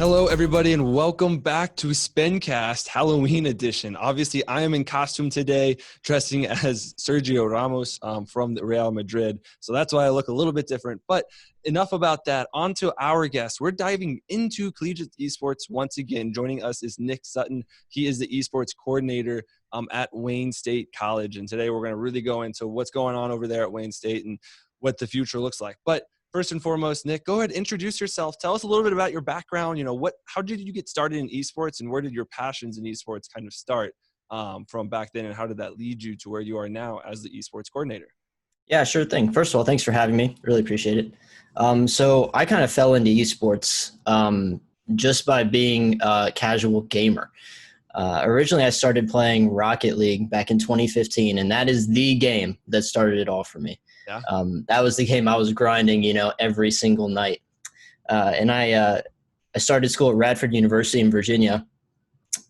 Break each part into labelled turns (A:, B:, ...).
A: Hello, everybody, and welcome back to Spencast Halloween edition. Obviously, I am in costume today, dressing as Sergio Ramos from Real Madrid. So that's why I look a little bit different. But enough about that. On to our guest. We're diving into collegiate esports once again. Joining us is Nick Sutton. He is the Esports Coordinator at Wayne State College. And today we're going to really go into what's going on over there at Wayne State and what the future looks like. But first and foremost, Nick, go ahead, introduce yourself. Tell us a little bit about your background. How did you get started in esports, and where did your passions in esports kind of start from back then, and how did that lead you to where you are now as the esports coordinator?
B: Yeah, sure thing. First of all, thanks for having me. Really appreciate it. So I kind of fell into esports just by being a casual gamer. Originally, I started playing Rocket League back in 2015, and that is the game that started it all for me.
A: Yeah.
B: That was the game I was grinding, every single night. And I started school at Radford University in Virginia.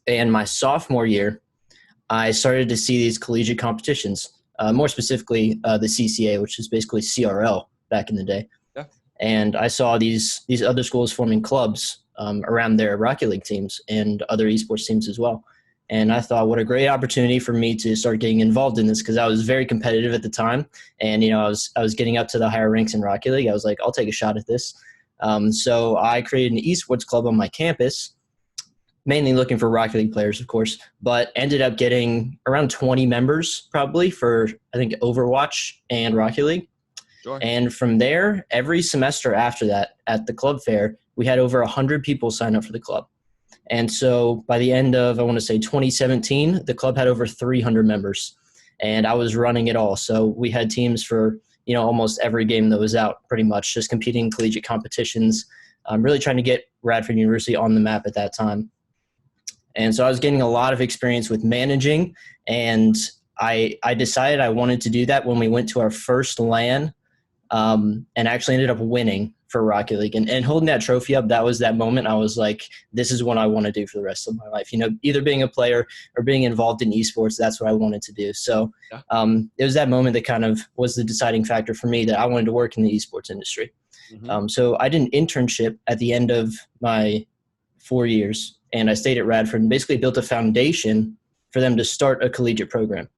B: And my sophomore year, I started to see these collegiate competitions, more specifically the CCA, which is basically CRL back in the day.
A: Yeah.
B: And I saw these other schools forming clubs around their Rocket League teams and other esports teams as well. And I thought, what a great opportunity for me to start getting involved in this, because I was very competitive at the time. And, I was getting up to the higher ranks in Rocket League. I was like, I'll take a shot at this. So I created an esports club on my campus, mainly looking for Rocket League players, of course, but ended up getting around 20 members probably for, I think, Overwatch and Rocket League.
A: Sure.
B: And from there, every semester after that at the club fair, we had over 100 people sign up for the club. And so by the end of, I want to say 2017, the club had over 300 members, and I was running it all. So we had teams for, almost every game that was out, pretty much just competing in collegiate competitions, really trying to get Radford University on the map at that time. And so I was getting a lot of experience with managing, and I decided I wanted to do that when we went to our first LAN, and actually ended up winning for Rocket League and holding that trophy up. That was that moment. I was like, this is what I want to do for the rest of my life. Either being a player or being involved in esports, that's what I wanted to do. So it was that moment that kind of was the deciding factor for me that I wanted to work in the esports industry.
A: Mm-hmm.
B: So I did an internship at the end of my 4 years, and I stayed at Radford and basically built a foundation for them to start a collegiate program.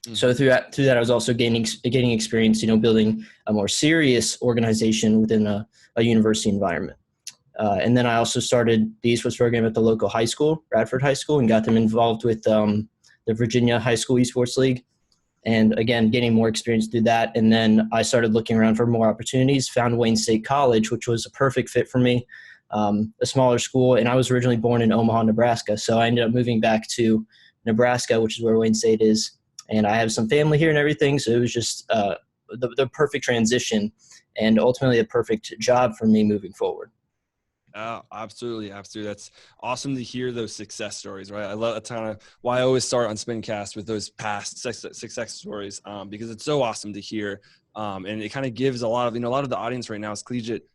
B: Mm-hmm. So through that, I was also gaining experience, building a more serious organization within a university environment. And then I also started the esports program at the local high school, Radford High School, and got them involved with the Virginia High School Esports League. And again, getting more experience through that. And then I started looking around for more opportunities, found Wayne State College, which was a perfect fit for me, a smaller school. And I was originally born in Omaha, Nebraska. So I ended up moving back to Nebraska, which is where Wayne State is. And I have some family here and everything, so it was just the perfect transition and ultimately the perfect job for me moving forward.
A: Oh, absolutely. That's awesome to hear those success stories, right? I love that's kind of why I always start on Spincast with those past success stories, because it's so awesome to hear, and it kind of gives a lot of the audience right now is collegiate.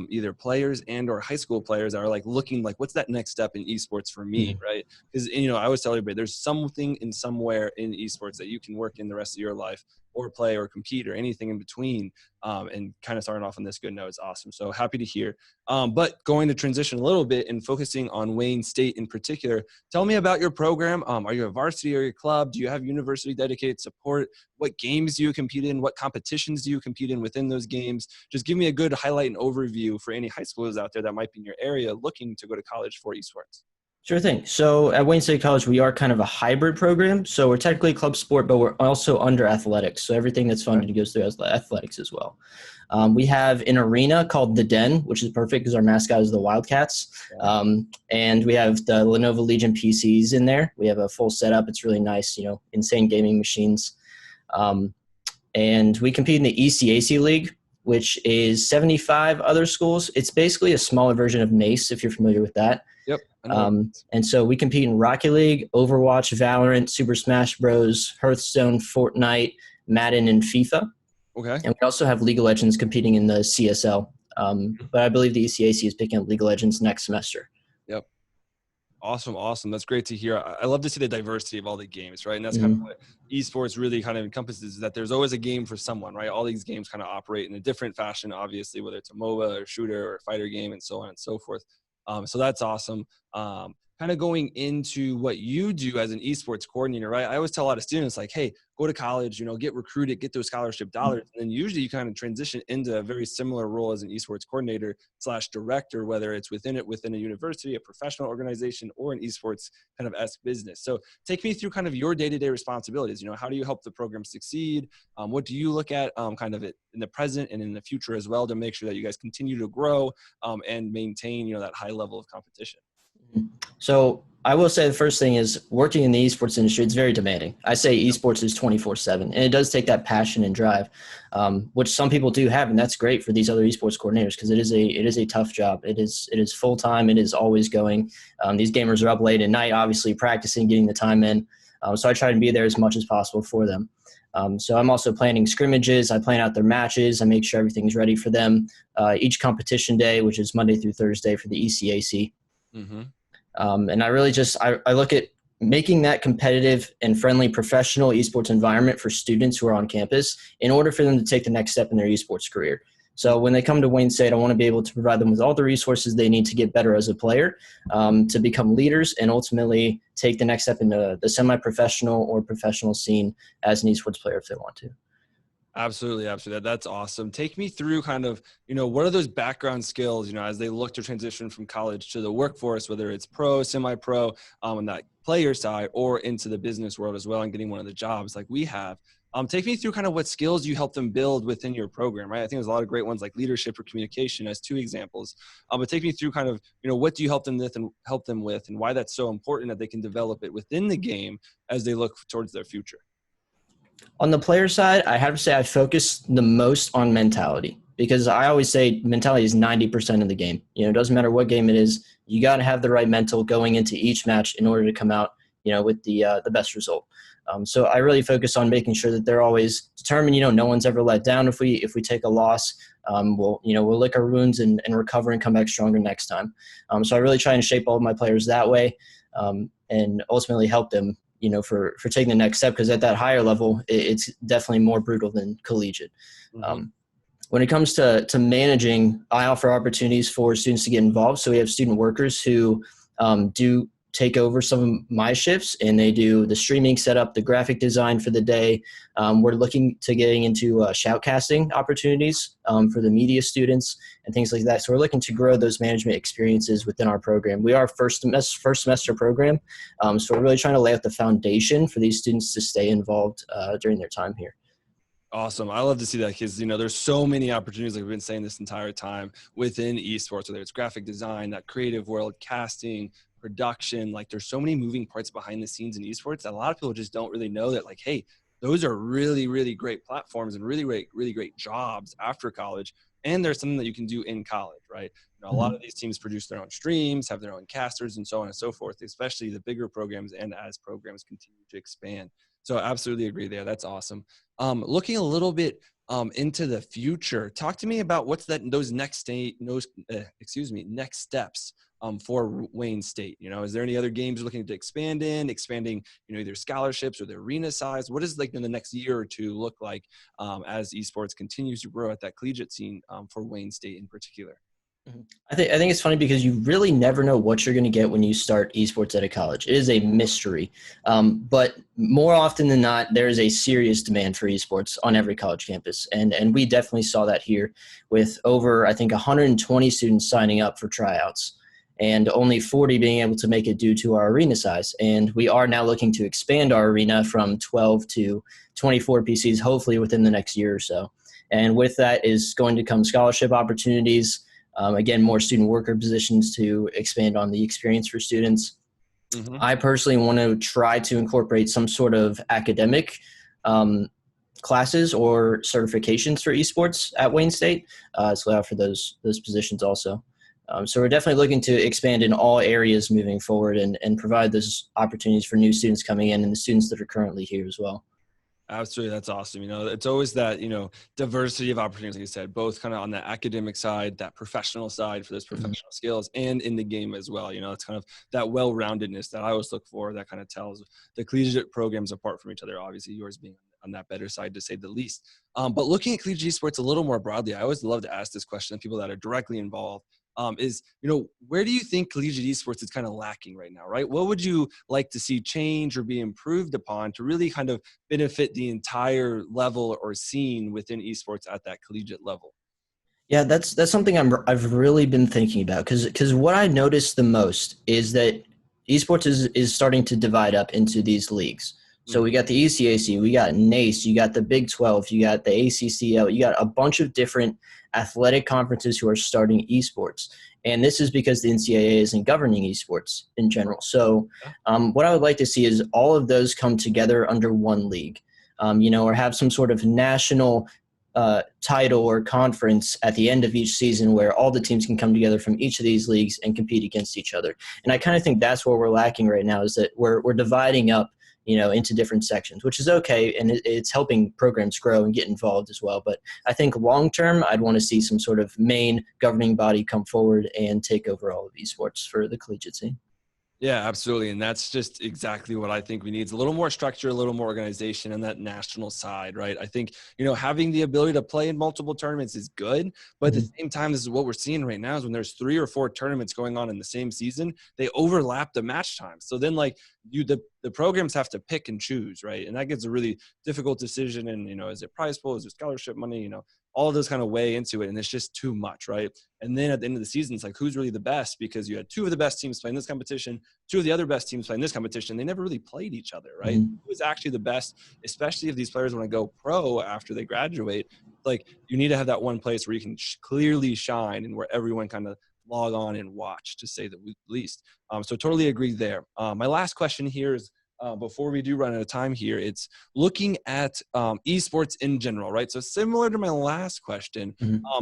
A: Either players and or high school players that are like looking like, what's that next step in esports for me, mm-hmm. right? Because, I always tell everybody there's something in somewhere in esports that you can work in the rest of your life or play or compete or anything in between, and kind of starting off on this good note is awesome. So happy to hear. But going to transition a little bit and focusing on Wayne State in particular, tell me about your program. Are you a varsity or a club? Do you have university dedicated support? What games do you compete in? What competitions do you compete in within those games? Just give me a good highlight and overview for any high schoolers out there that might be in your area looking to go to college for esports.
B: Sure thing. So at Wayne State College, we are kind of a hybrid program. So we're technically club sport, but we're also under athletics. So everything that's funded goes through athletics as well. We have an arena called The Den, which is perfect because our mascot is the Wildcats. And we have the Lenovo Legion PCs in there. We have a full setup. It's really nice, insane gaming machines. And we compete in the ECAC League, which is 75 other schools. It's basically a smaller version of NACE, if you're familiar with that.
A: Yep.
B: And so we compete in Rocket League, Overwatch, Valorant, Super Smash Bros., Hearthstone, Fortnite, Madden, and FIFA.
A: Okay.
B: And we also have League of Legends competing in the CSL. But I believe the ECAC is picking up League of Legends next semester.
A: Yep. Awesome. That's great to hear. I love to see the diversity of all the games, right? And that's kind of what esports really kind of encompasses, is that there's always a game for someone, right? All these games kind of operate in a different fashion, obviously, whether it's a MOBA or shooter or fighter game and so on and so forth. So that's awesome. Kind of going into what you do as an esports coordinator, right? I always tell a lot of students like, hey, go to college, get recruited, get those scholarship dollars. And then usually you kind of transition into a very similar role as an esports coordinator / director, whether it's within a university, a professional organization, or an esports kind of esque business. So take me through kind of your day-to-day responsibilities. How do you help the program succeed? What do you look at kind of in the present and in the future as well to make sure that you guys continue to grow and maintain, that high level of competition?
B: So I will say the first thing is working in the esports industry, it's very demanding. I say esports is 24/7, and it does take that passion and drive, which some people do have, and that's great for these other esports coordinators because it is a tough job. It is full time. It is always going. These gamers are up late at night, obviously practicing, getting the time in. So I try to be there as much as possible for them. So I'm also planning scrimmages. I plan out their matches. I make sure everything's ready for them. Each competition day, which is Monday through Thursday for the ECAC.
A: Mm-hmm.
B: And I really I look at making that competitive and friendly professional esports environment for students who are on campus in order for them to take the next step in their esports career. So when they come to Wayne State, I want to be able to provide them with all the resources they need to get better as a player, to become leaders, and ultimately take the next step into the semi-professional or professional scene as an esports player if they want to.
A: Absolutely. That's awesome. Take me through kind of, what are those background skills, as they look to transition from college to the workforce, whether it's pro, semi-pro, on that player side, or into the business world as well and getting one of the jobs like we have. Take me through kind of what skills you help them build within your program, right? I think there's a lot of great ones like leadership or communication as 2 examples. But take me through kind of, what do you help them with and why that's so important that they can develop it within the game as they look towards their future.
B: On the player side, I have to say I focus the most on mentality because I always say mentality is 90% of the game. It doesn't matter what game it is. You got to have the right mental going into each match in order to come out, with the best result. So I really focus on making sure that they're always determined. No one's ever let down if we take a loss. We'll lick our wounds and recover and come back stronger next time. So I really try and shape all of my players that way, and ultimately help them for taking the next step, because at that higher level, it's definitely more brutal than collegiate.
A: Mm-hmm.
B: When it comes to managing, I offer opportunities for students to get involved. So we have student workers who do take over some of my shifts, and they do the streaming setup, the graphic design for the day. We're looking to getting into shoutcasting opportunities for the media students and things like that. So we're looking to grow those management experiences within our program. We are a first semester program, so we're really trying to lay out the foundation for these students to stay involved during their time here.
A: Awesome. I love to see that because, there's so many opportunities, like we've been saying this entire time, within esports, whether it's graphic design, that creative world, casting, production. Like there's so many moving parts behind the scenes in esports that a lot of people just don't really know that, like, hey, those are really, really great platforms and really great jobs after college. And there's something that you can do in college, right? A lot of these teams produce their own streams, have their own casters, and so on and so forth, especially the bigger programs and as programs continue to expand. So I absolutely agree there. That's awesome. Looking a little bit into the future, talk to me about what's those next steps for Wayne State. Is there any other games you're looking to expanding, either scholarships or the arena size? What does in the next year or two look like as esports continues to grow at that collegiate scene for Wayne State in particular?
B: I think it's funny because you really never know what you're going to get when you start esports at a college. It is a mystery. But more often than not, there is a serious demand for esports on every college campus. And we definitely saw that here with over, I think, 120 students signing up for tryouts and only 40 being able to make it due to our arena size. And we are now looking to expand our arena from 12 to 24 PCs, hopefully within the next year or so. And with that is going to come scholarship opportunities. Again, more student worker positions to expand on the experience for students. Mm-hmm. I personally want to try to incorporate some sort of academic classes or certifications for esports at Wayne State to allow for those positions also. So we're definitely looking to expand in all areas moving forward and provide those opportunities for new students coming in and the students that are currently here as well.
A: Absolutely. That's awesome. It's always that, diversity of opportunities, like you said, both kind of on the academic side, that professional side for those professional skills, and in the game as well. It's kind of that well-roundedness that I always look for that kind of tells the collegiate programs apart from each other, obviously yours being on that better side to say the least. But looking at collegiate sports a little more broadly, I always love to ask this question to people that are directly involved. is, where do you think collegiate esports is kind of lacking right now, right? What would you like to see change or be improved upon to really kind of benefit the entire level or scene within esports at that collegiate level?
B: Yeah, that's something I've really been thinking about because what I noticed the most is that esports is starting to divide up into these leagues. So we got the ECAC, we got NACE, you got the Big 12, you got the ACCL, you got a bunch of different athletic conferences who are starting esports. And this is because the NCAA isn't governing esports in general. So what I would like to see is all of those come together under one league, or have some sort of national title or conference at the end of each season where all the teams can come together from each of these leagues and compete against each other. And I kind of think that's where we're lacking right now, is that we're dividing up, into different sections, which is okay. And it's helping programs grow and get involved as well. But I think long-term, I'd want to see some sort of main governing body come forward and take over all of esports for the collegiate scene.
A: Yeah, absolutely. And that's just exactly what I think we need. It's a little more structure, a little more organization on that national side, right? I think, having the ability to play in multiple tournaments is good. But at the same time, this is what we're seeing right now is when there's 3 or 4 tournaments going on in the same season, they overlap the match time. So then the programs have to pick and choose, right? And that gets a really difficult decision. And, is it prize pool? Is it scholarship money? All of those kind of weigh into it. And it's just too much, right? And then at the end of the season, it's like, who's really the best? Because you had 2 of the best teams playing this competition, 2 of the other best teams playing this competition. They never really played each other, right? Who is actually the best, especially if these players want to go pro after they graduate? Like, you need to have that one place where you can clearly shine and where everyone kind of log on and watch, to say the least. So totally agree there. My last question here is, before we do run out of time here, it's looking at esports in general, right? So similar to my last question,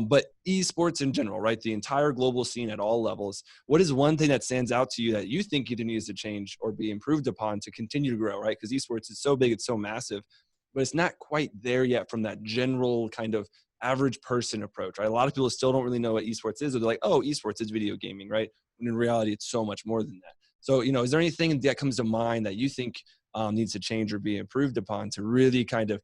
A: but esports in general, right? The entire global scene at all levels. What is one thing that stands out to you that you think either needs to change or be improved upon to continue to grow, right? Because esports is so big, it's so massive, but it's not quite there yet from that general kind of average person approach, right? A lot of people still don't really know what esports is, or they're like, oh, esports is video gaming, right? When in reality, it's so much more than that. So, is there anything that comes to mind that you think needs to change or be improved upon to really kind of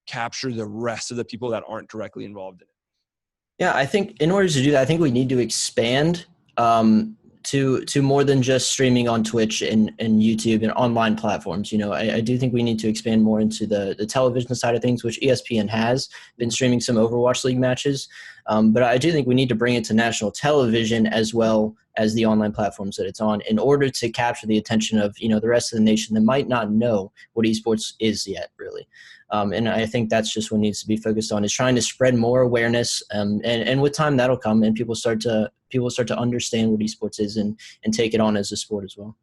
A: capture the rest of the people that aren't directly involved in it?
B: Yeah, I think in order to do that, I think we need to expand to more than just streaming on Twitch and YouTube and online platforms. I do think we need to expand more into the television side of things, which ESPN has been streaming some Overwatch League matches. But I do think we need to bring it to national television as well as the online platforms that it's on, in order to capture the attention of, the rest of the nation that might not know what esports is yet, really. And I think that's just what needs to be focused on, is trying to spread more awareness. And with time that'll come, and people start to understand what esports is and take it on as a sport as well.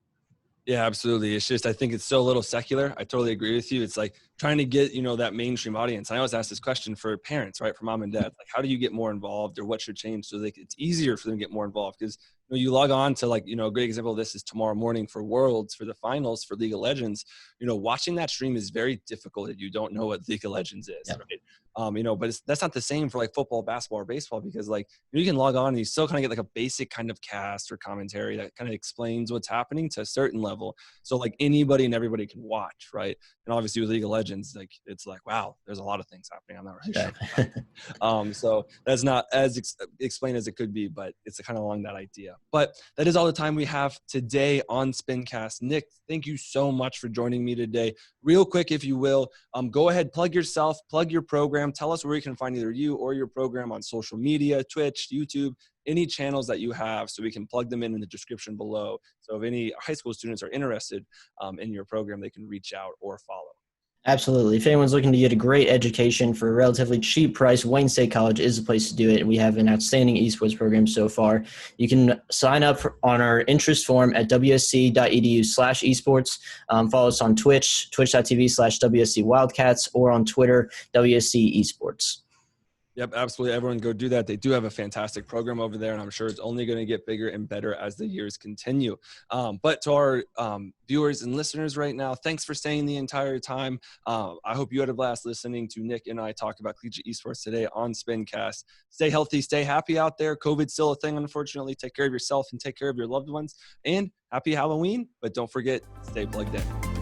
A: Yeah, absolutely. It's just, I think it's so little secular. I totally agree with you. It's like trying to get, that mainstream audience. I always ask this question for parents, right? For mom and dad, like, how do you get more involved, or what should change so it's easier for them to get more involved? Because you log on to, like, a great example of this is tomorrow morning for Worlds, for the finals for League of Legends. Watching that stream is very difficult if you don't know what League of Legends is, right? But that's not the same for like football, basketball, or baseball, because like you can log on and you still kind of get like a basic kind of cast or commentary that kind of explains what's happening to a certain level. So like anybody and everybody can watch, right? And obviously with League of Legends, like it's like, wow, there's a lot of things happening. I'm not really sure. So that's not as explained as it could be, but it's kind of along that idea. But that is all the time we have today on Spincast. Nick, thank you so much for joining me today. Real quick, if you will, go ahead, plug yourself, plug your program. Tell us where you can find either you or your program on social media, Twitch, YouTube, any channels that you have, so we can plug them in the description below. So if any high school students are interested in your program, they can reach out or follow.
B: Absolutely. If anyone's looking to get a great education for a relatively cheap price, Wayne State College is the place to do it. We have an outstanding esports program so far. You can sign up on our interest form at wsc.edu/esports. Follow us on Twitch, twitch.tv/WSC Wildcats, or on Twitter, WSC Esports.
A: Yep, absolutely. Everyone go do that. They do have a fantastic program over there, and I'm sure it's only going to get bigger and better as the years continue. But to our viewers and listeners right now, thanks for staying the entire time. I hope you had a blast listening to Nick and I talk about collegiate esports today on Spincast. Stay healthy, stay happy out there. COVID's still a thing, unfortunately. Take care of yourself and take care of your loved ones. And happy Halloween, but don't forget, stay plugged in.